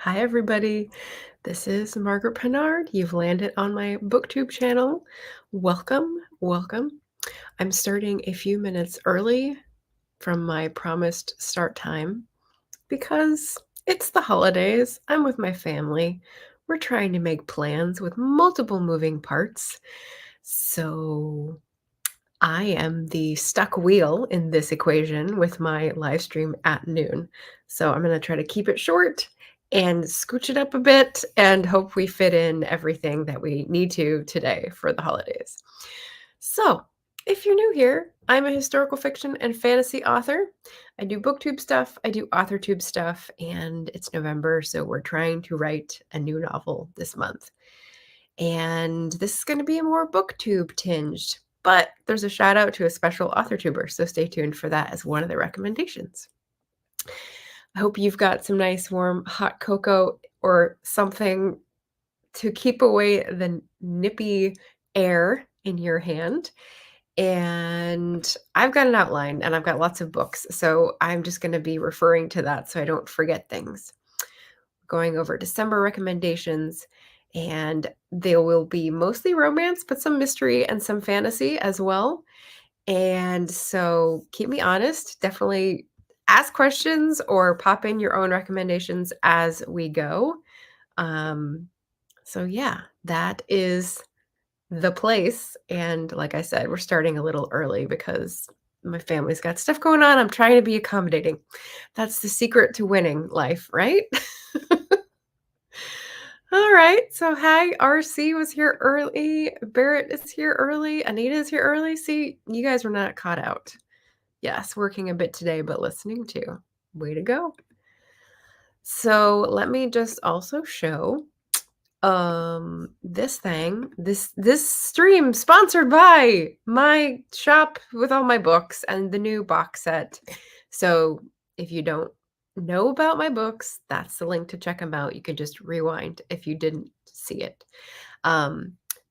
Hi, everybody. This is Margaret Pennard. You've landed on my Booktube channel. Welcome, welcome. I'm starting a few minutes early from my promised start time because it's the holidays. I'm with my family. We're trying to make plans with multiple moving parts. So I am the stuck wheel in this equation with my live stream at noon. So I'm going to try to keep it short and scooch it up a bit and hope we fit in everything that we need to today for the holidays. So if you're new here, I'm a historical fiction and fantasy author. I do booktube stuff, I do authortube stuff, and it's November, so we're trying to write a new novel this month. And this is going to be a more booktube tinged, but there's a shout out to a special authortuber, so stay tuned for that as one of the recommendations. I hope you've got some nice warm hot cocoa or something to keep away the nippy air in your hand. And I've got an outline and I've got lots of books, so I'm just going to be referring to that so I don't forget things. Going over December recommendations, and they will be mostly romance, but some mystery and some fantasy as well. And so keep me honest, definitely ask questions or pop in your own recommendations as we go. So yeah, that is the place. And like I said, we're starting a little early because my family's got stuff going on. I'm trying to be accommodating. That's the secret to winning life, right? All right. So, hi, RC was here early. Barrett is here early. Anita is here early. See, you guys were not caught out. Yes, working a bit today, but listening too. Way to go. So, let me just also show this stream sponsored by my shop with all my books and the new box set. So, if you don't know about my books, that's the link to check them out. You can just rewind if you didn't see it.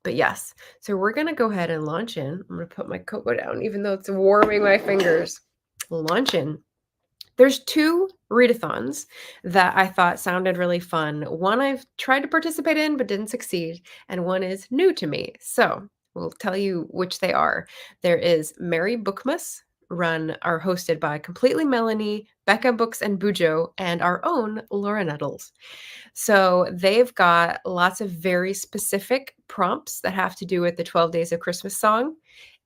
But yes, so we're going to go ahead and launch in. I'm going to put my cocoa down, even though it's warming my fingers. Launch in. There's two readathons that I thought sounded really fun. One I've tried to participate in but didn't succeed, and one is new to me. So we'll tell you which they are. There is Merry Bookmas, run or hosted by Completely Melanie, Becca Books and Bujo, and our own Laura Nettles. So they've got lots of very specific prompts that have to do with the 12 Days of Christmas song.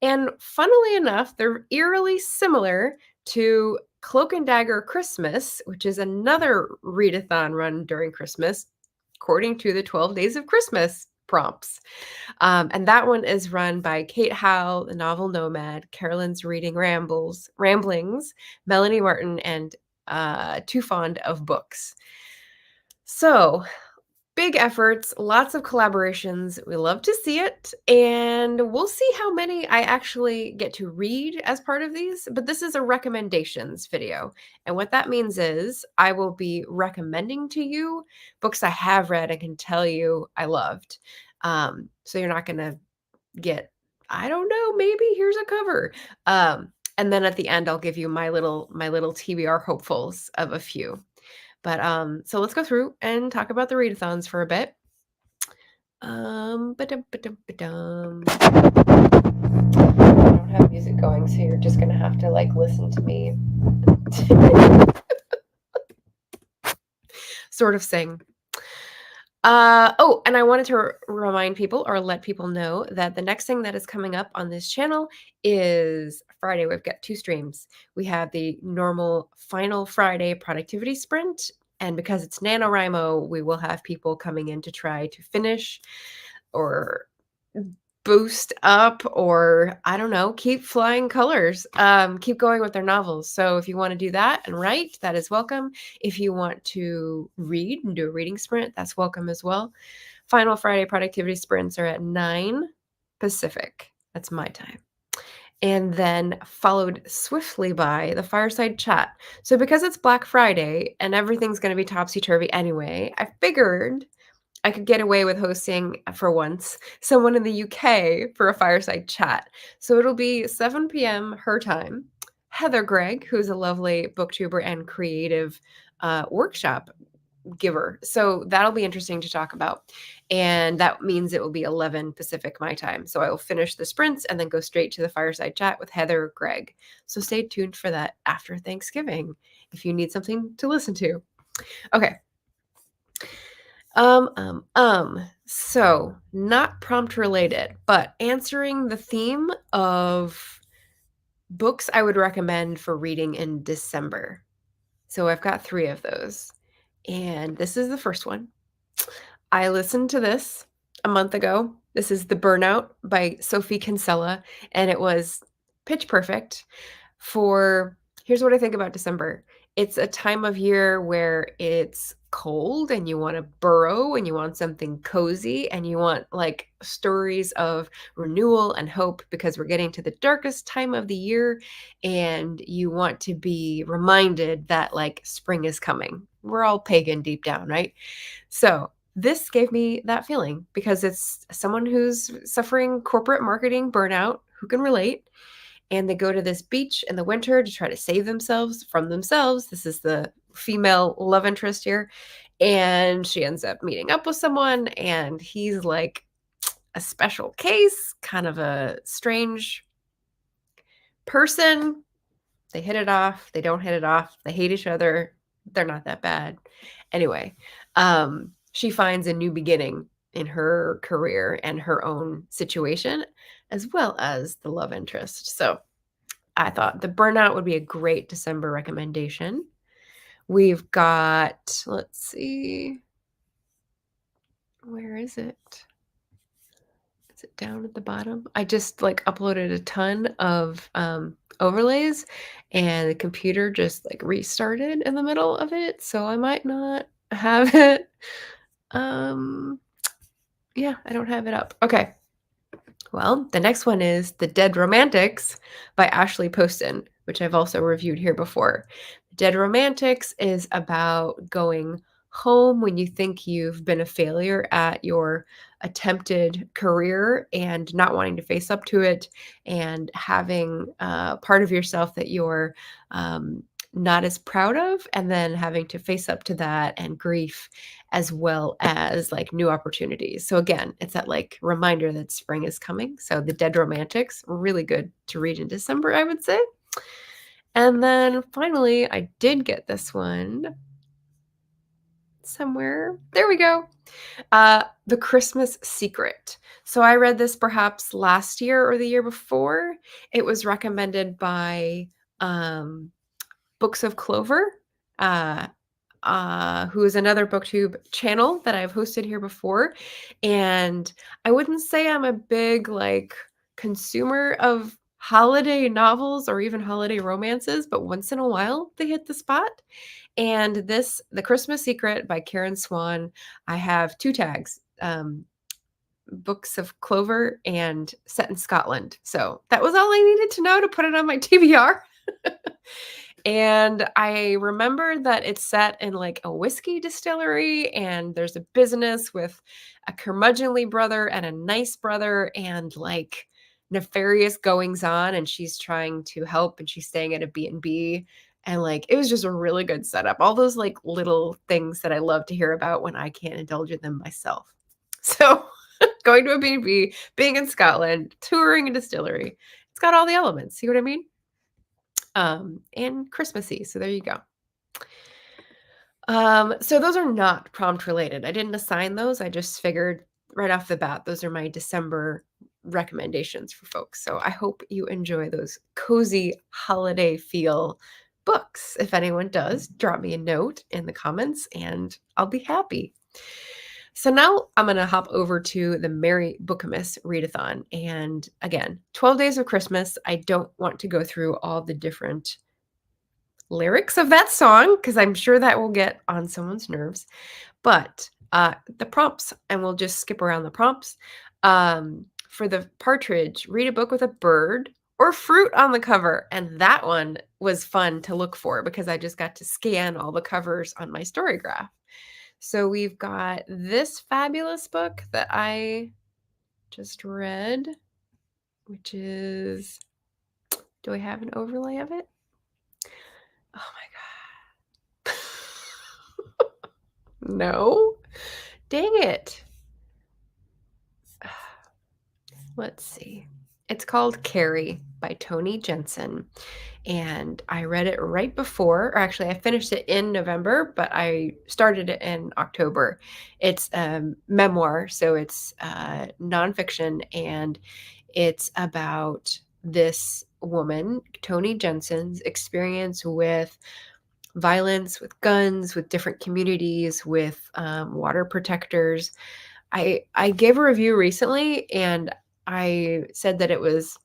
And funnily enough, they're eerily similar to Cloak and Dagger Christmas, which is another readathon run during Christmas, according to the 12 Days of Christmas prompts. And that one is run by Kate Howe, the novel nomad, Carolyn's Reading Ramblings, Melanie Martin, and Too Fond of Books. So big efforts, lots of collaborations. We love to see it. And we'll see how many I actually get to read as part of these. But this is a recommendations video. And what that means is I will be recommending to you books I have read and can tell you I loved. So you're not going to get, I don't know, maybe here's a cover. And then at the end, I'll give you my little TBR hopefuls of a few. But so let's go through and talk about the readathons for a bit. Ba-dum. I don't have music going, so you're just gonna have to like listen to me sort of sing. Oh, and I wanted to remind people or let people know that the next thing that is coming up on this channel is Friday. We've got two streams. We have the normal Final Friday productivity sprint. And because it's NaNoWriMo, we will have people coming in to try to finish or boost up or, I don't know, keep flying colors, keep going with their novels. So if you want to do that and write, that is welcome. If you want to read and do a reading sprint, that's welcome as well. Final Friday productivity sprints are at 9 Pacific. That's my time. And then followed swiftly by the fireside chat. So because it's Black Friday and everything's going to be topsy-turvy anyway, I figured I could get away with hosting, for once, someone in the UK for a fireside chat. So it'll be 7 p.m. her time. Heather Gregg, who's a lovely booktuber and creative workshop giver. So that'll be interesting to talk about. And that means it will be 11 Pacific my time. So I will finish the sprints and then go straight to the fireside chat with Heather or Greg. So stay tuned for that after Thanksgiving if you need something to listen to. Okay. So not prompt related, but answering the theme of books I would recommend for reading in December. So I've got 3 of those. And this is the first one. I listened to this a month ago. This is The Burnout by Sophie Kinsella, and it was pitch perfect for here's what I think about December. It's a time of year where it's cold and you want to burrow and you want something cozy and you want like stories of renewal and hope because we're getting to the darkest time of the year and you want to be reminded that like spring is coming. We're all pagan deep down, right? So this gave me that feeling because it's someone who's suffering corporate marketing burnout who can relate. And they go to this beach in the winter to try to save themselves from themselves. This is the female love interest here. And she ends up meeting up with someone, and he's like a special case, kind of a strange person. They hit it off. They don't hit it off. They hate each other. They're not that bad. Anyway, she finds a new beginning in her career and her own situation, as well as the love interest. So I thought The Burnout would be a great December recommendation. We've got, let's see, where is it? Is it down at the bottom? I just like uploaded a ton of overlays and the computer just like restarted in the middle of it. So I might not have it. Yeah, I don't have it up. Okay. Well, the next one is The Dead Romantics by Ashley Poston, which I've also reviewed here before. Dead Romantics is about going home when you think you've been a failure at your attempted career and not wanting to face up to it and having part of yourself that you're not as proud of, and then having to face up to that and grief as well as like new opportunities. So again, it's that like reminder that spring is coming. So The Dead Romantics, really good to read in December, I would say. And then finally, I did get this one somewhere. There we go. The Christmas Secret. So I read this perhaps last year or the year before. It was recommended by Books of Clover, who is another Booktube channel that I've hosted here before. And I wouldn't say I'm a big like consumer of holiday novels or even holiday romances, but once in a while they hit the spot. And this, The Christmas Secret by Karen Swan, I have 2 tags. Books of Clover and Set in Scotland. So that was all I needed to know to put it on my TBR. And I remember that it's set in like a whiskey distillery, and there's a business with a curmudgeonly brother and a nice brother, and like nefarious goings on. And she's trying to help, and she's staying at a B&B. And like it was just a really good setup. All those like little things that I love to hear about when I can't indulge in them myself. So going to a B&B, being in Scotland, touring a distillery, it's got all the elements. See what I mean? And Christmassy. So there you go. So those are not prompt related. I didn't assign those. I just figured right off the bat, those are my December recommendations for folks. So I hope you enjoy those cozy holiday feel books. If anyone does, drop me a note in the comments and I'll be happy. So now I'm going to hop over to the Merry Bookmas Readathon. And again, 12 Days of Christmas. I don't want to go through all the different lyrics of that song because I'm sure that will get on someone's nerves. But the prompts, and we'll just skip around the prompts. For the partridge, read a book with a bird or fruit on the cover. And that one was fun to look for because I just got to scan all the covers on my Storygraph. So we've got this fabulous book that I just read, which is, do I have an overlay of it? Oh my God. No? Dang it. Let's see. It's called Carrie by Toni Jensen. And I read it right before, or actually, I finished it in November, but I started it in October. It's a memoir, so it's nonfiction, and it's about this woman, Toni Jensen's experience with violence, with guns, with different communities, with water protectors. I gave a review recently, and I said that it was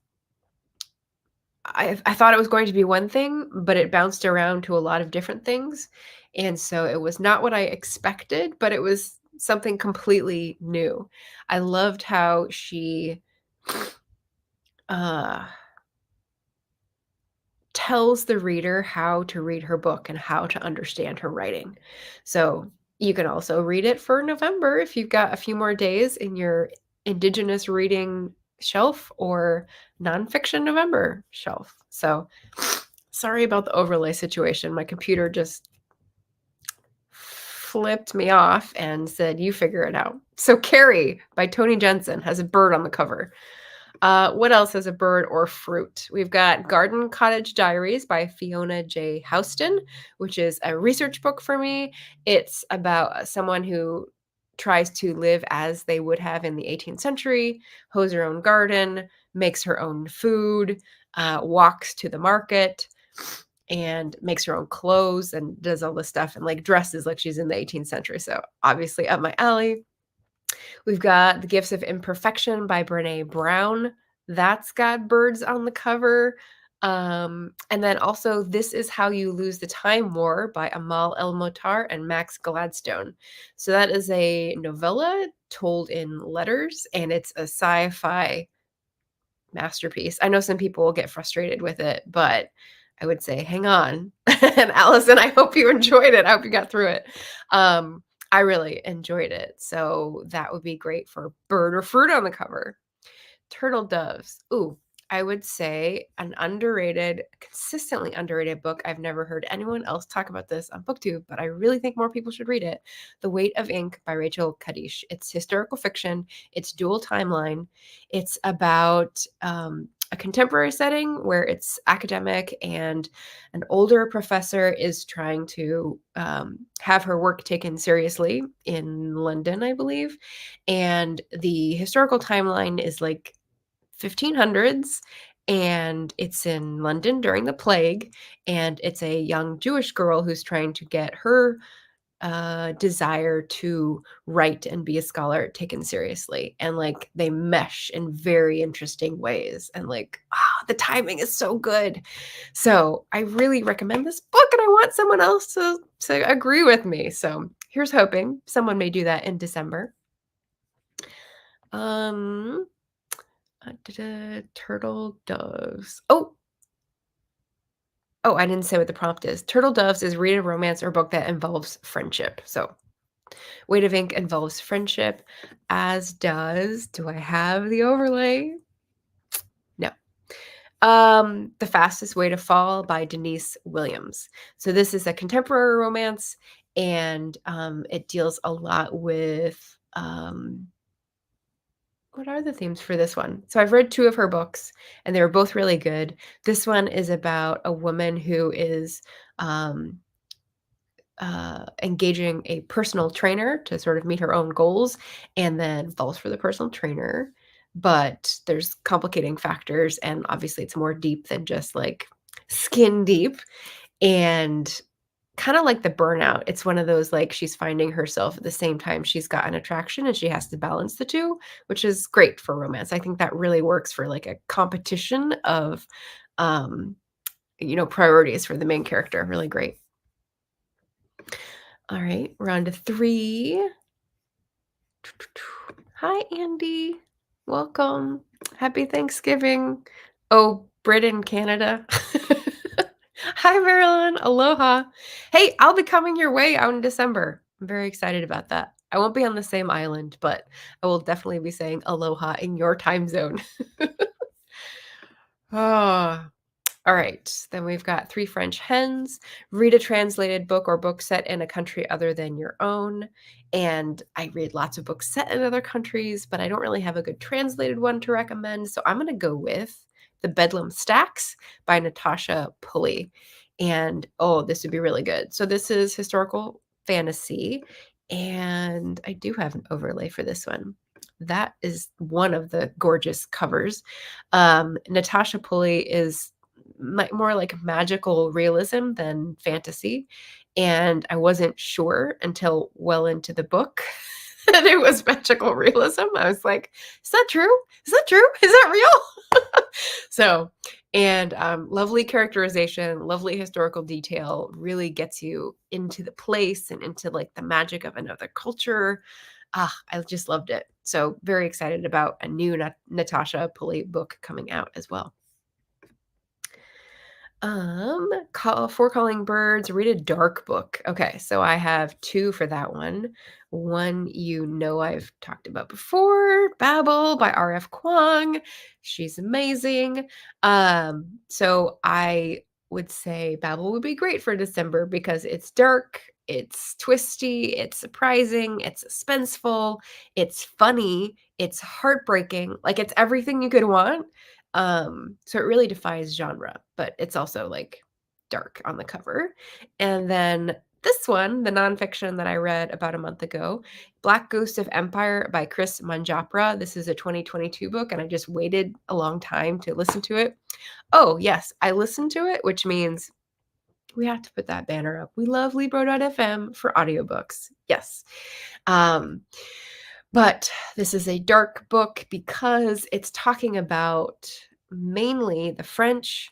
I thought it was going to be one thing, but it bounced around to a lot of different things, and so it was not what I expected, but it was something completely new. I loved how she, uh, tells the reader how to read her book and how to understand her writing. So, you can also read it for November if you've got a few more days in your Indigenous reading shelf or nonfiction November shelf. So, sorry about the overlay situation. My computer just flipped me off and said, "You figure it out." So, Carrie by Toni Jensen has a bird on the cover. What else has a bird or fruit? We've got Garden Cottage Diaries by Fiona J. Houston, which is a research book for me. It's about someone who tries to live as they would have in the 18th century, hoes her own garden, makes her own food, walks to the market, and makes her own clothes and does all this stuff and like dresses like she's in the 18th century. So obviously up my alley. We've got The Gifts of Imperfection by Brené Brown. That's got birds on the cover. And then also This Is How You Lose the Time War by Amal El-Motar and Max Gladstone. So that is a novella told in letters, and it's a sci-fi masterpiece. I know some people will get frustrated with it, but I would say hang on. And Allison, I hope you enjoyed it. I hope you got through it. I really enjoyed it. So that would be great for bird or fruit on the cover. Turtle Doves. Ooh, I would say an underrated, consistently underrated book. I've never heard anyone else talk about this on Booktube, but I really think more people should read it. The Weight of Ink by Rachel Kadish. It's historical fiction. It's dual timeline. It's about a contemporary setting where it's academic, and an older professor is trying to have her work taken seriously in London, I believe. And the historical timeline is like 1500s, and it's in London during the plague, and it's a young Jewish girl who's trying to get her desire to write and be a scholar taken seriously, and like they mesh in very interesting ways, and like the timing is so good. So I really recommend this book, and I want someone else to agree with me. So here's hoping someone may do that in December. Turtle Doves. Oh, I didn't say what the prompt is. Turtle Doves is read a romance or book that involves friendship. So Weight of Ink involves friendship, as does, do I have the overlay? No. The Fastest Way to Fall by Denise Williams. So this is a contemporary romance, and it deals a lot with what are the themes for this one? So I've read 2 of her books, and they were both really good. This one is about a woman who is engaging a personal trainer to sort of meet her own goals, and then falls for the personal trainer. But there's complicating factors, and obviously it's more deep than just like skin deep. And kind of like the Burnout, it's one of those, like, she's finding herself at the same time she's got an attraction, and she has to balance the 2, which is great for romance. I think that really works for, like, a competition of, um, priorities for the main character. Really great. All right, we're on to 3. Hi, Andy. Welcome. Happy Thanksgiving. Oh, Britain, Canada. Hi, Marilyn. Aloha. Hey, I'll be coming your way out in December. I'm very excited about that. I won't be on the same island, but I will definitely be saying aloha in your time zone. Oh, All right, then we've got Three French Hens, read a translated book or book set in a country other than your own. And I read lots of books set in other countries, but I don't really have a good translated one to recommend. So I'm going to go with The Bedlam Stacks by Natasha Pulley. And oh, this would be really good. So this is historical fantasy, and I do have an overlay for this one. That is one of the gorgeous covers. Natasha Pulley is more like magical realism than fantasy. And I wasn't sure until well into the book that it was magical realism. I was like, is that true? Is that true? Is that real? So, and lovely characterization, lovely historical detail, really gets you into the place and into like the magic of another culture. I just loved it. So very excited about a new Natasha Pulley book coming out as well. For Calling Birds, read a dark book. Okay, so I have two for that one. One I've talked about before, Babel by R.F. Kuang. She's amazing. So I would say Babel would be great for December because it's dark, it's twisty, it's surprising, it's suspenseful, it's funny, it's heartbreaking. Like it's everything you could want. So it really defies genre, but it's also like dark on the cover. And then this one, the nonfiction that I read about a month ago, Black Ghost of Empire by Chris Manjapra. This is a 2022 book, and I just waited a long time to listen to it. Oh, yes, I listened to it, which means we have to put that banner up. We love Libro.fm for audiobooks. Yes. But this is a dark book because it's talking about mainly the French,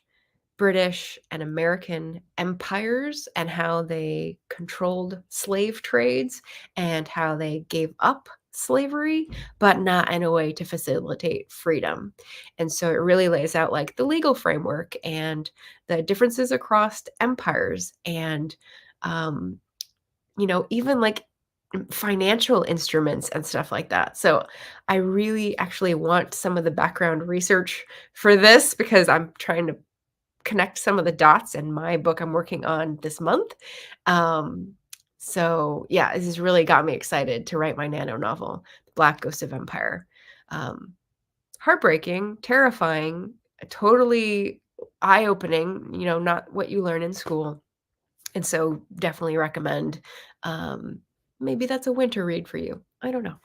British, and American empires and how they controlled slave trades and how they gave up slavery, but not in a way to facilitate freedom. And so it really lays out like the legal framework and the differences across empires and, even like financial instruments and stuff like that. So I really actually want some of the background research for this because I'm trying to connect some of the dots in my book I'm working on this month. So yeah, this has really got me excited to write my nano novel, Black Ghost of Empire. Heartbreaking, terrifying, totally eye-opening, not what you learn in school. And so definitely recommend. Maybe that's a winter read for you. I don't know.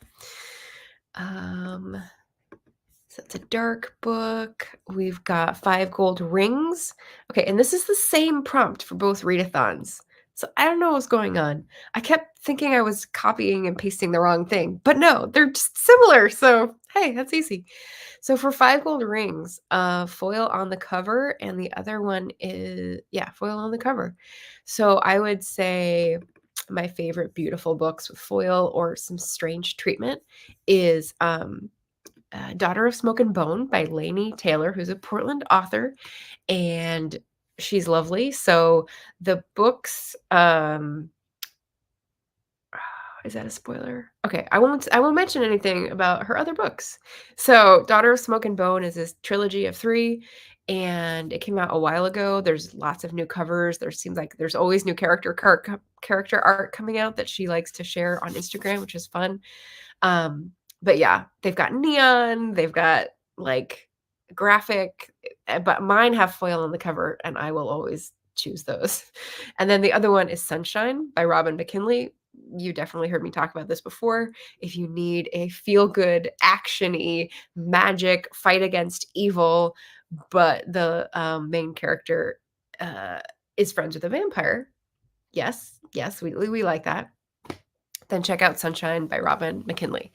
So it's a dark book. We've got 5 Gold Rings. Okay, and this is the same prompt for both readathons. So I don't know what's going on. I kept thinking I was copying and pasting the wrong thing, but no, they're just similar. So hey, that's easy. So for 5 Gold Rings, foil on the cover, and the other one is, foil on the cover. So I would say my favorite beautiful books with foil or some strange treatment is Daughter of Smoke and Bone by Laini Taylor, who's a Portland author, and she's lovely. So the books, is that a spoiler? Okay, I won't mention anything about her other books. So Daughter of Smoke and Bone is this trilogy of 3, and it came out a while ago. There's lots of new covers. There seems like there's always new character art coming out that she likes to share on Instagram, which is fun. But yeah, they've got neon, they've got like graphic, but mine have foil on the cover, and I will always choose those. And then the other one is Sunshine by Robin McKinley. You definitely heard me talk about this before. If you need a feel-good, action-y, magic fight against evil, but the main character is friends with a vampire. Yes, we like that. Then check out Sunshine by Robin McKinley.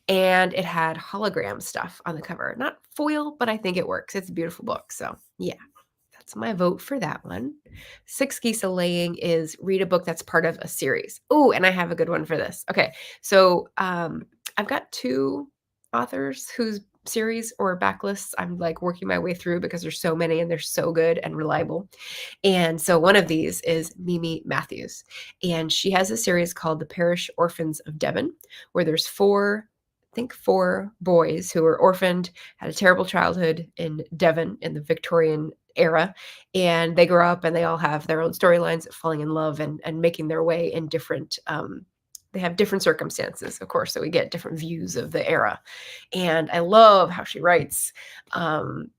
And it had hologram stuff on the cover. Not foil, but I think it works. It's a beautiful book. So yeah, that's my vote for that one. 6 Geese a Laying is read a book that's part of a series. Oh, and I have a good one for this. Okay, so I've got 2 authors whose series or backlists I'm like working my way through because there's so many and they're so good and reliable. And so one of these is Mimi Matthews, and she has a series called The Parish Orphans of Devon, where there's 4 boys who were orphaned, had a terrible childhood in Devon in the Victorian era, and they grow up and they all have their own storylines of falling in love and making their way in different they have different circumstances, of course, so we get different views of the era. And I love how she writes.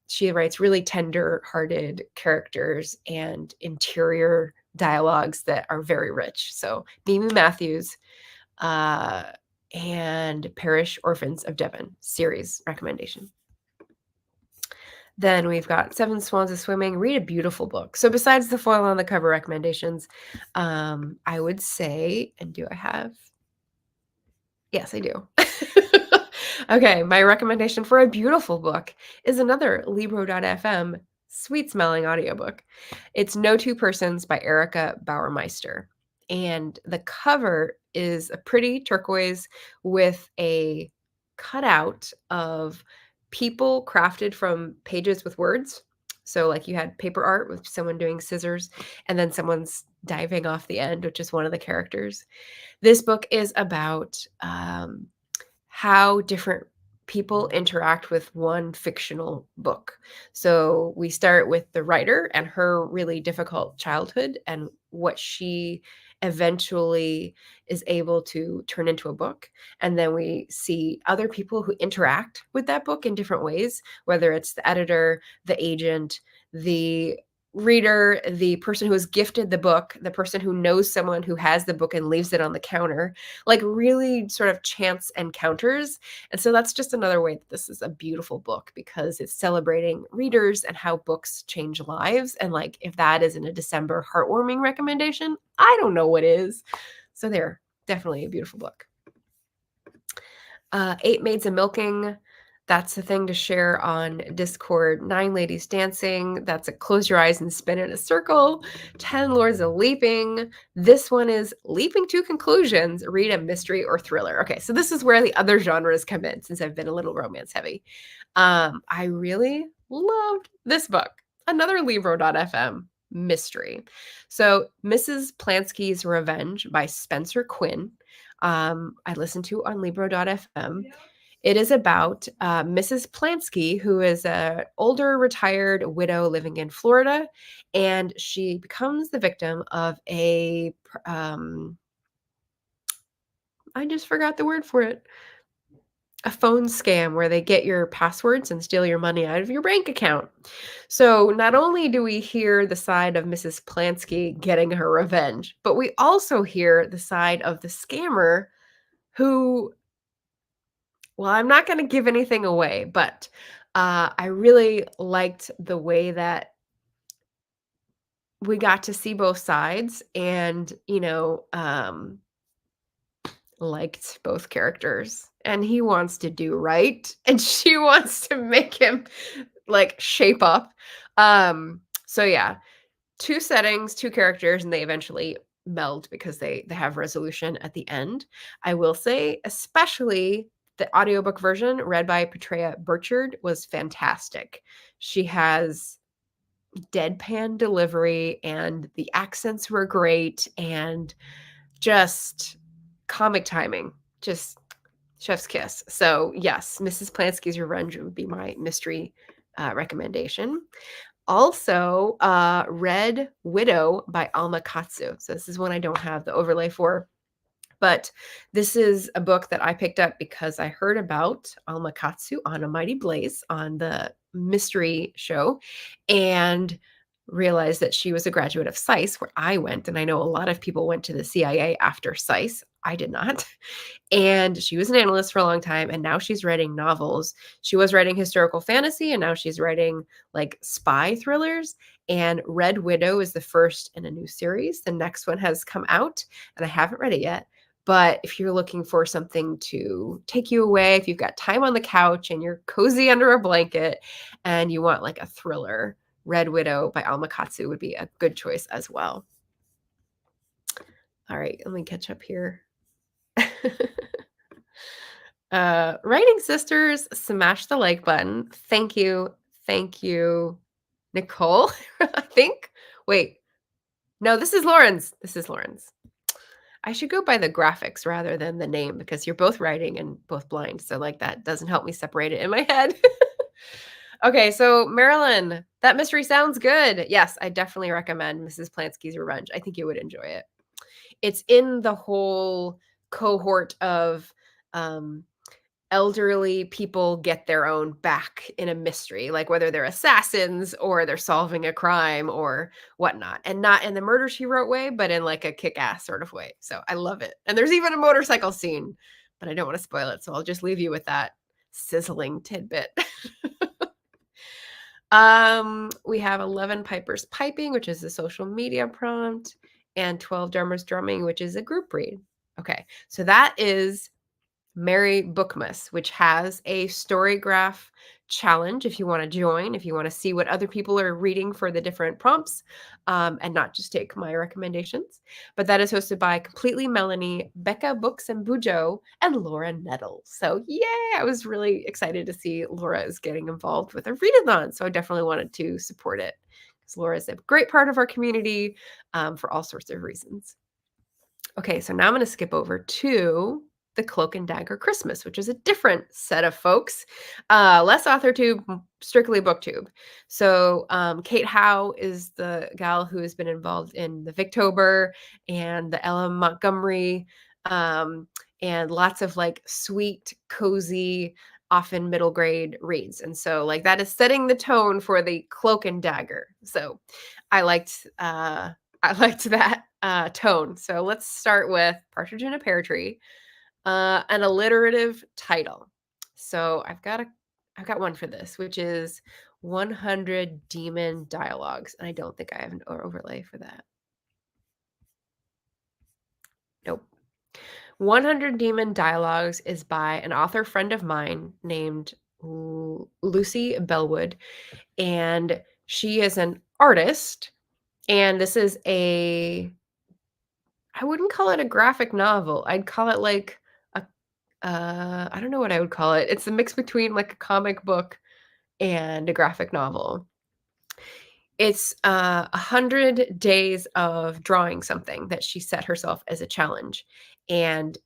She writes really tender-hearted characters and interior dialogues that are very rich. So Mimi Matthews uh, and Parish Orphans of Devon series recommendation. Then we've got Seven Swans of Swimming. Read a beautiful book. So besides the foil on the cover recommendations, I would say, and do I have? Yes, I do. Okay, my recommendation for a beautiful book is another Libro.fm sweet-smelling audiobook. It's No Two Persons by Erica Bauermeister. And the cover is a pretty turquoise with a cutout of people crafted from pages with words. So like you had paper art with someone doing scissors and then someone's diving off the end, which is one of the characters. This book is about how different people interact with one fictional book. So we start with the writer and her really difficult childhood and what she eventually is able to turn into a book. And then we see other people who interact with that book in different ways, whether it's the editor, the agent, the reader, the person who is gifted the book, the person who knows someone who has the book and leaves it on the counter, like really sort of chance encounters. And so that's just another way that this is a beautiful book because it's celebrating readers and how books change lives. And like, if that isn't a December heartwarming recommendation, I don't know what is. So there, definitely a beautiful book. Eight Maids a Milking. That's the thing to share on Discord. 9 Ladies Dancing. That's a close your eyes and spin in a circle. 10 Lords of Leaping. This one is Leaping to Conclusions. Read a mystery or thriller. Okay, so this is where the other genres come in since I've been a little romance heavy. I really loved this book. Another Libro.fm mystery. So Mrs. Plansky's Revenge by Spencer Quinn. I listened to on Libro.fm. It is about Mrs. Plansky, who is an older retired widow living in Florida, and she becomes the victim of a, I just forgot the word for it, a phone scam where they get your passwords and steal your money out of your bank account. So not only do we hear the side of Mrs. Plansky getting her revenge, but we also hear the side of the scammer who, well, I'm not going to give anything away, but I really liked the way that we got to see both sides and, liked both characters. And he wants to do right, and she wants to make him like shape up. So yeah, 2 settings, 2 characters, and they eventually meld because they have resolution at the end. I will say, especially the audiobook version read by Petrea Burchard was fantastic. She has deadpan delivery and the accents were great and just comic timing, just chef's kiss. So yes, Mrs. Plansky's Revenge would be my mystery recommendation. Also, Red Widow by Alma Katsu. So this is one I don't have the overlay for, but this is a book that I picked up because I heard about Alma Katsu on A Mighty Blaze on the mystery show and realized that she was a graduate of SAIS, where I went. And I know a lot of people went to the CIA after SAIS. I did not. And she was an analyst for a long time. And now she's writing novels. She was writing historical fantasy, and now she's writing like spy thrillers. And Red Widow is the first in a new series. The next one has come out, and I haven't read it yet. But if you're looking for something to take you away, if you've got time on the couch and you're cozy under a blanket and you want like a thriller, Red Widow by Alma Katsu would be a good choice as well. All right, let me catch up here. Writing Sisters, smash the like button. Thank you. Thank you, Nicole, I think. Wait. No, this is Lauren's. This is Lauren's. I should go by the graphics rather than the name because you're both writing and both blind. So like that doesn't help me separate it in my head. Okay, so Marilyn, That mystery sounds good. Yes, I definitely recommend Mrs. Plansky's Revenge. I think you would enjoy it. It's in the whole cohort of um, elderly people get their own back in a mystery, like whether they're assassins or they're solving a crime or whatnot. And not in the Murder She Wrote way, but in like a kick-ass sort of way. So I love it. And there's even a motorcycle scene, but I don't want to spoil it. So I'll just leave you with that sizzling tidbit. We have 11 Pipers Piping, which is a social media prompt, and 12 Drummers Drumming, which is a group read. Okay, so that is Merry Bookmas, which has a Storygraph challenge if you want to join, if you want to see what other people are reading for the different prompts, and not just take my recommendations. But that is hosted by Completely Melanie, Becca Books and Bujo, and Laura Nettle. So yay! I was really excited to see Laura is getting involved with a readathon. So I definitely wanted to support it because Laura is a great part of our community for all sorts of reasons. Okay, so now I'm going to skip over to the Cloak and Dagger Christmas, which is a different set of folks, less AuthorTube, strictly Booktube. So Kate Howe is the gal who has been involved in the Victober and the Ella Montgomery, and lots of like sweet, cozy, often middle grade reads. And so like that is setting the tone for the Cloak and Dagger. So I liked that tone. So let's start with Partridge in a Pear Tree, an alliterative title. So I've got one for this, which is 100 Demon Dialogues. And I don't think I have an overlay for that. Nope. 100 Demon Dialogues is by an author friend of mine named Lucy Bellwood. And she is an artist. And this is I wouldn't call it a graphic novel. I'd call it like I don't know what I would call it. It's a mix between like a comic book and a graphic novel. It's 100 days of drawing something that she set herself as a challenge. And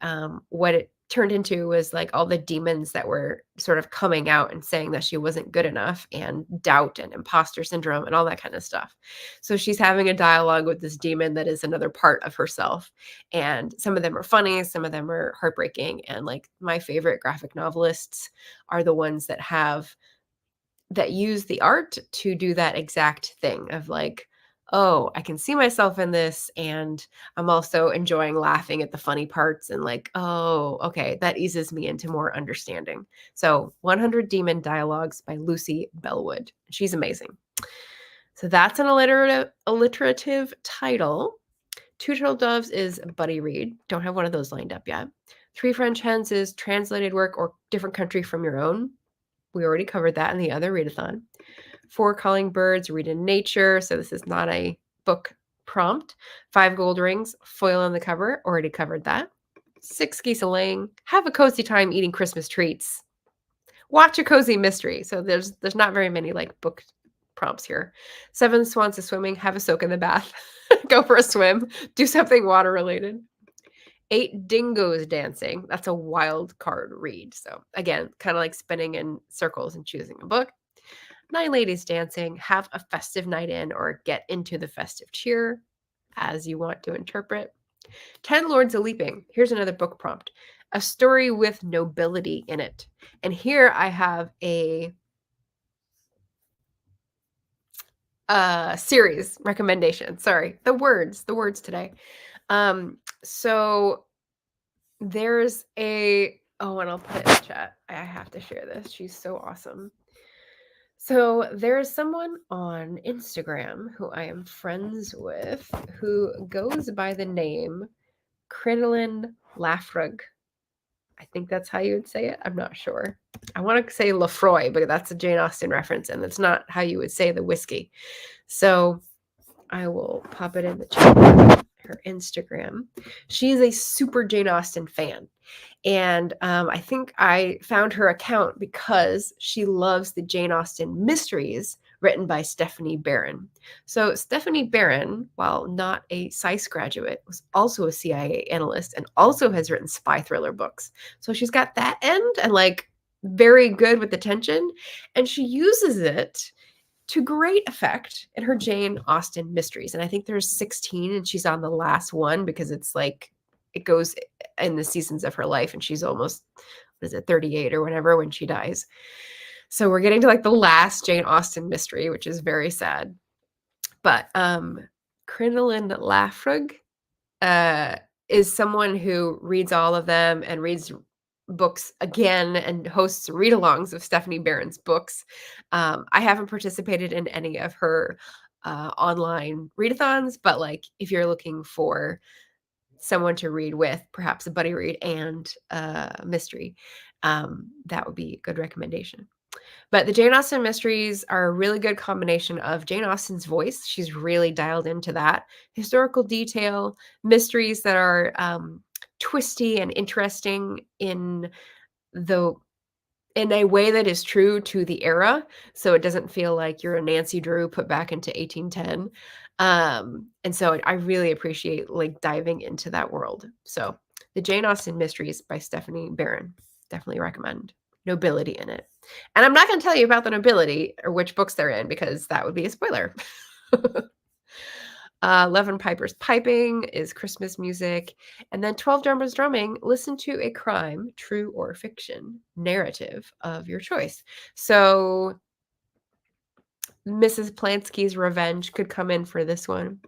what it turned into was like all the demons that were sort of coming out and saying that she wasn't good enough, and doubt and imposter syndrome and all that kind of stuff. So she's having a dialogue with this demon that is another part of herself. And some of them are funny, some of them are heartbreaking. And like my favorite graphic novelists are the ones that use the art to do that exact thing of like, oh, I can see myself in this, and I'm also enjoying laughing at the funny parts, and like, oh, okay, that eases me into more understanding. So 100 Demon Dialogues by Lucy Bellwood. She's amazing. So that's an alliterative title. Two Turtle Doves is buddy read. Don't have one of those lined up yet. Three French Hens is translated work or different country from your own. We already covered that in the other readathon. 4 Calling Birds, Read in Nature. So this is not a book prompt. 5 Gold Rings, foil on the cover. Already covered that. 6 Geese a-Laying. Have a cozy time eating Christmas treats. Watch a cozy mystery. So there's not very many like book prompts here. 7 Swans a Swimming. Have a soak in the bath. Go for a swim. Do something water related. 8 Dingoes Dancing. That's a wild card read. So again, kind of like spinning in circles and choosing a book. 9 Ladies Dancing. Have a festive night in or get into the festive cheer as you want to interpret. 10 Lords a Leaping. Here's another book prompt. A story with nobility in it. And here I have a series recommendation. Sorry, the words today. So there's and I'll put it in the chat. I have to share this. She's so awesome. So there's someone on Instagram who I am friends with who goes by the name Crinoline Lafrug. I think that's how you would say it. I'm not sure. I want to say Lafroy, but that's a Jane Austen reference, and that's not how you would say the whiskey. So I will pop it in the chat. Her Instagram. She's a super Jane Austen fan. And I think I found her account because she loves the Jane Austen mysteries written by Stephanie Barron. So Stephanie Barron, while not a SAIS graduate, was also a CIA analyst and also has written spy thriller books. So she's got that end and like very good with the tension. And she uses it to great effect in her Jane Austen mysteries. And I think there's 16 and she's on the last one because it's like it goes in the seasons of her life and she's almost, what is it, 38 or whatever when she dies. So we're getting to like the last Jane Austen mystery, which is very sad. But Crinoline Lafrug is someone who reads all of them and reads books again and hosts read-alongs of Stephanie Barron's books. I haven't participated in any of her online readathons, but like if you're looking for someone to read with, perhaps a buddy read and mystery, that would be a good recommendation. But the Jane Austen mysteries are a really good combination of Jane Austen's voice. She's really dialed into that historical detail, mysteries that are twisty and interesting in a way that is true to the era. So it doesn't feel like you're a Nancy Drew put back into 1810. And so I really appreciate like diving into that world. So the Jane Austen mysteries by Stephanie Barron, definitely recommend. Nobility in it. And I'm not going to tell you about the nobility or which books they're in because that would be a spoiler. Levin Piper's Piping is Christmas music. And then 12 Drummers Drumming, listen to a crime, true or fiction, narrative of your choice. So Mrs. PLANSKY'S Revenge could come in for this one.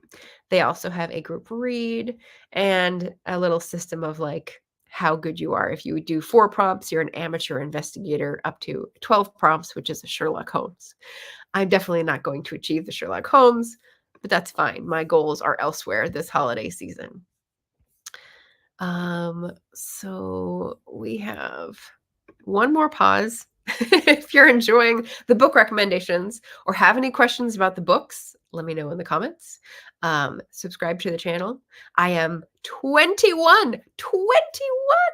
They also have a group read and a little system of like how good you are. If you do 4 prompts, you're an amateur investigator, up to 12 prompts, which is a Sherlock Holmes. I'm definitely not going to achieve the Sherlock Holmes, but that's fine. My goals are elsewhere this holiday season. So we have one more pause. If you're enjoying the book recommendations or have any questions about the books, let me know in the comments. Subscribe to the channel. I am 21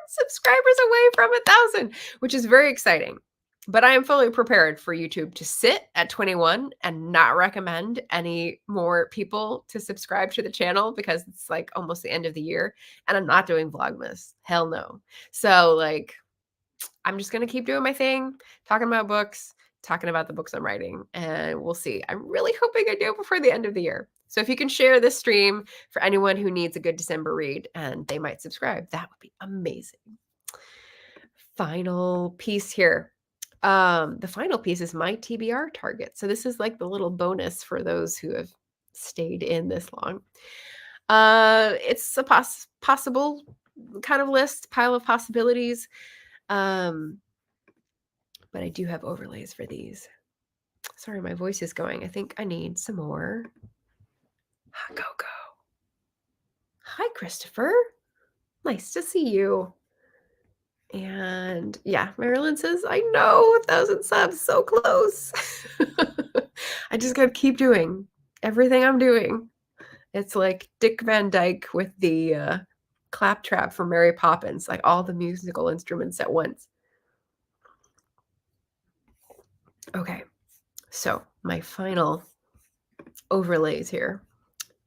subscribers away from 1,000, which is very exciting. But I am fully prepared for YouTube to sit at 21 and not recommend any more people to subscribe to the channel because it's like almost the end of the year and I'm not doing Vlogmas. Hell no. So like, I'm just going to keep doing my thing, talking about books, talking about the books I'm writing, and we'll see. I'm really hoping I do it before the end of the year. So if you can share this stream for anyone who needs a good December read and they might subscribe, that would be amazing. Final piece here. The final piece is my TBR target. So this is like the little bonus for those who have stayed in this long. It's a possible kind of list, pile of possibilities. But I do have overlays for these. Sorry, my voice is going. I think I need some more hot cocoa. Hi, Christopher. Nice to see you. And yeah, Marilyn says, I know, 1,000 subs, so close. I just got to keep doing everything I'm doing. It's like Dick Van Dyke with the claptrap for Mary Poppins, like all the musical instruments at once. Okay, so my final overlays here.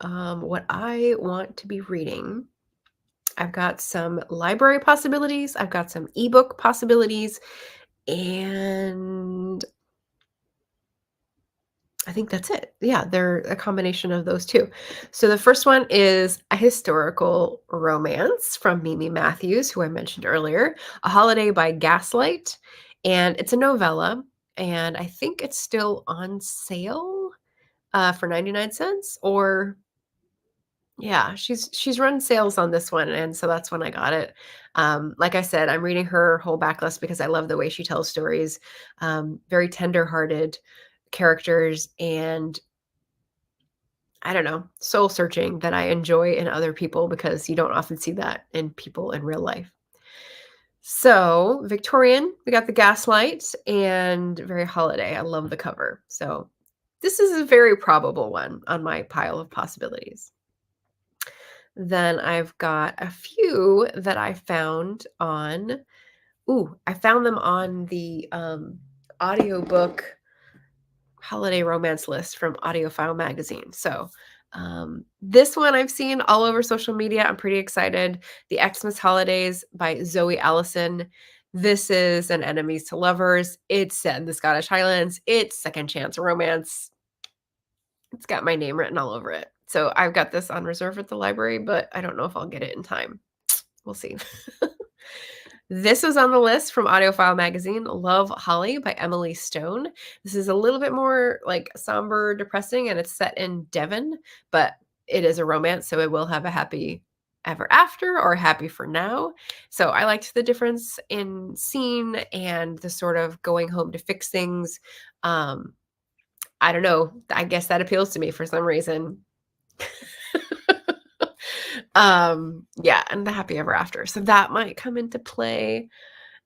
What I want to be reading, I've got some library possibilities, I've got some ebook possibilities, and I think that's it. Yeah, they're a combination of those two. So the first one is a historical romance from Mimi Matthews, who I mentioned earlier, A Holiday by Gaslight, and it's a novella, and I think it's still on sale for 99 cents or yeah, she's run sales on this one, and so that's when I got it. Like I said, I'm reading her whole backlist because I love the way she tells stories. Very tender-hearted characters and I don't know, soul searching that I enjoy in other people because you don't often see that in people in real life. So Victorian, we got the Gaslight and very holiday. I love the cover. So this is a very probable one on my pile of possibilities. Then I've got a few that I found on, I found them on the audiobook holiday romance list from Audiophile magazine. So this one I've seen all over social media. I'm pretty excited. The Xmas Holidays by Zoe Allison. This is an enemies to lovers. It's set in the Scottish Highlands. It's second chance romance. It's got my name written all over it. So I've got this on reserve at the library, but I don't know if I'll get it in time. We'll see. This was on the list from Audiophile Magazine, Love Holly by Emily Stone. This is a little bit more like somber, depressing, and it's set in Devon, but it is a romance, so it will have a happy ever after or happy for now. So I liked the difference in scene and the sort of going home to fix things. I don't know. I guess that appeals to me for some reason. Yeah, and the happy ever after. So that might come into play.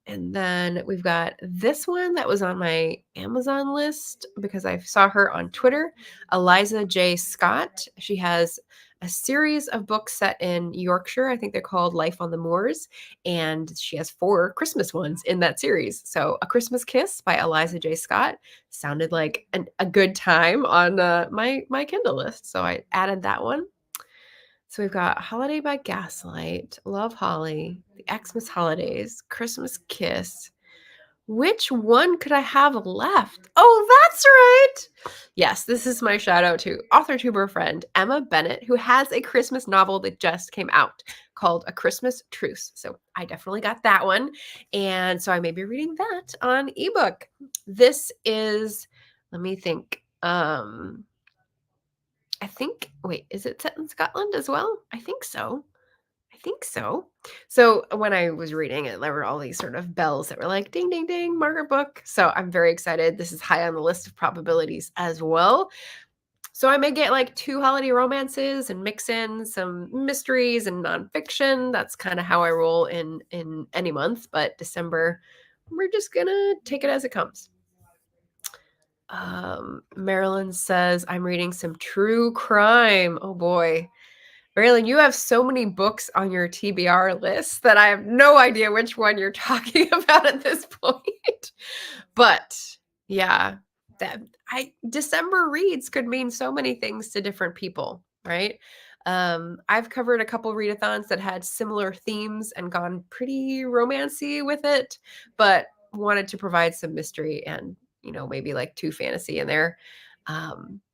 And then we've got this one that was on my Amazon list because I saw her on Twitter, Eliza J. Scott. She has a series of books set in Yorkshire. I think they're called Life on the Moors. And she has 4 Christmas ones in that series. So A Christmas Kiss by Eliza J. Scott sounded like a good time on my Kindle list. So I added that one. So we've got Holiday by Gaslight, Love Holly, The Xmas Holidays, Christmas Kiss. Which one could I have left? Oh, that's right. Yes, this is my shout out to author tuber friend Emma Bennett, who has a Christmas novel that just came out called A Christmas Truce. So I definitely got that one. And so I may be reading that on ebook. This is, let me think. I think, wait, is it set in Scotland as well? I think so. So when I was reading it, there were all these sort of bells that were like, ding, ding, ding, Margaret book. So I'm very excited. This is high on the list of probabilities as well. So I may get like 2 holiday romances and mix in some mysteries and nonfiction. That's kind of how I roll in any month. But December, we're just gonna take it as it comes. Marilyn says, I'm reading some true crime. Oh boy. Marilyn, you have so many books on your TBR list that I have no idea which one you're talking about at this point. But yeah, December reads could mean so many things to different people, right? I've covered a couple readathons that had similar themes and gone pretty romancy with it, but wanted to provide some mystery and, maybe like 2 fantasy in there.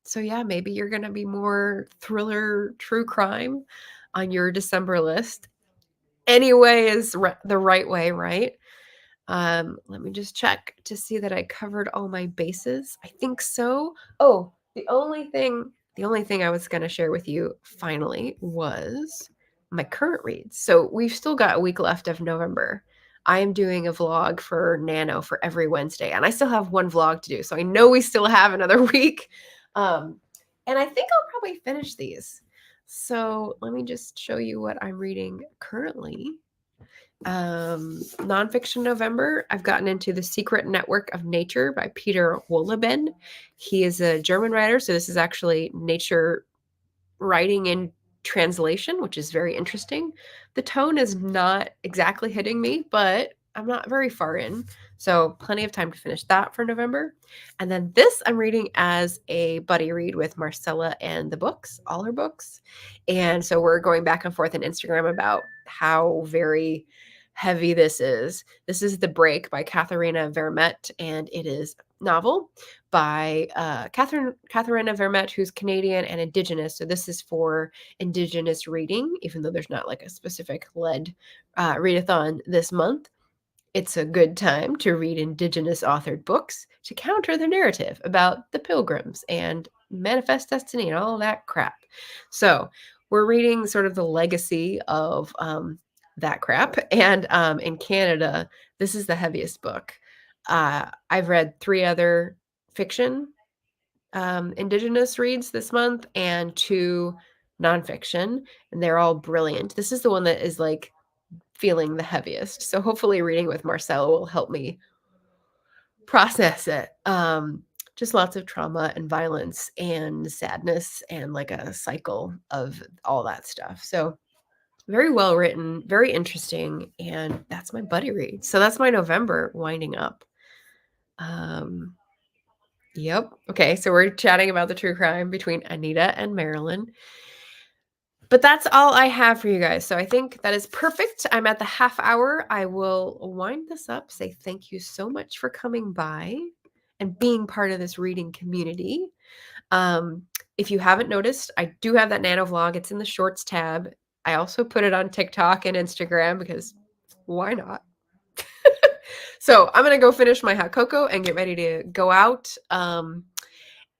So yeah, maybe you're going to be more thriller, true crime on your December list. Anyway is the right way, right? Let me just check to see that I covered all my bases. I think so. Oh, the only thing I was going to share with you finally was my current reads. So we've still got a week left of November. I am doing a vlog for Nano for every Wednesday, and I still have 1 vlog to do. So I know we still have another week. And I think I'll probably finish these. So let me just show you what I'm reading currently. Nonfiction November, I've gotten into The Secret Network of Nature by Peter Wohlleben. He is a German writer, so this is actually nature writing in translation, which is very interesting. The tone is not exactly hitting me, but I'm not very far in, so plenty of time to finish that for November. And then this I'm reading as a buddy read with Marcella and the books, all her books. And so we're going back and forth on Instagram about how very heavy this is. This is The Break by Katharina Vermette, and it is novel by Katharina Vermette, who's Canadian and Indigenous. So this is for Indigenous reading, even though there's not like a specific led readathon this month. It's a good time to read Indigenous authored books to counter the narrative about the Pilgrims and Manifest Destiny and all that crap. So we're reading sort of the legacy of that crap. And in Canada, this is the heaviest book. I've read 3 other fiction Indigenous reads this month and 2 nonfiction, and they're all brilliant. This is the one that is like feeling the heaviest. So hopefully reading with Marcella will help me process it. Just lots of trauma and violence and sadness and like a cycle of all that stuff. So very well written, very interesting, and that's my buddy read. So that's my November winding up. Yep. Okay, so we're chatting about the true crime between Anita and Marilyn. But that's all I have for you guys. So I think that is perfect. I'm at the half hour. I will wind this up, say thank you so much for coming by and being part of this reading community. If you haven't noticed, I do have that nano vlog. It's in the shorts tab. I also put it on TikTok and Instagram because why not? So I'm going to go finish my hot cocoa and get ready to go out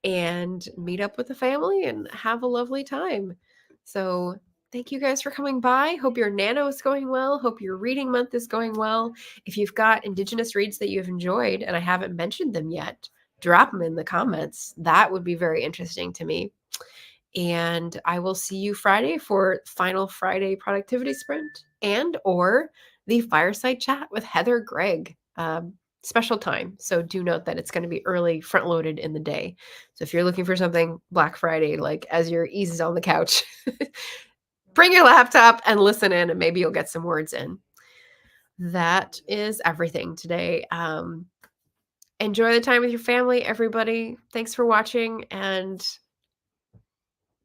and meet up with the family and have a lovely time. So thank you guys for coming by. Hope your nano is going well. Hope your reading month is going well. If you've got Indigenous reads that you've enjoyed and I haven't mentioned them yet, drop them in the comments. That would be very interesting to me. And I will see you Friday for final Friday productivity sprint and or the fireside chat with Heather Gregg. Special time. So do note that it's going to be early, front loaded in the day. So if you're looking for something Black Friday, like as your eases on the couch, bring your laptop and listen in and maybe you'll get some words in. That is everything today. Enjoy the time with your family, everybody. Thanks for watching and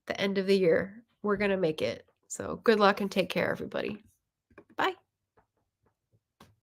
the end of the year. We're going to make it. So good luck and take care, everybody.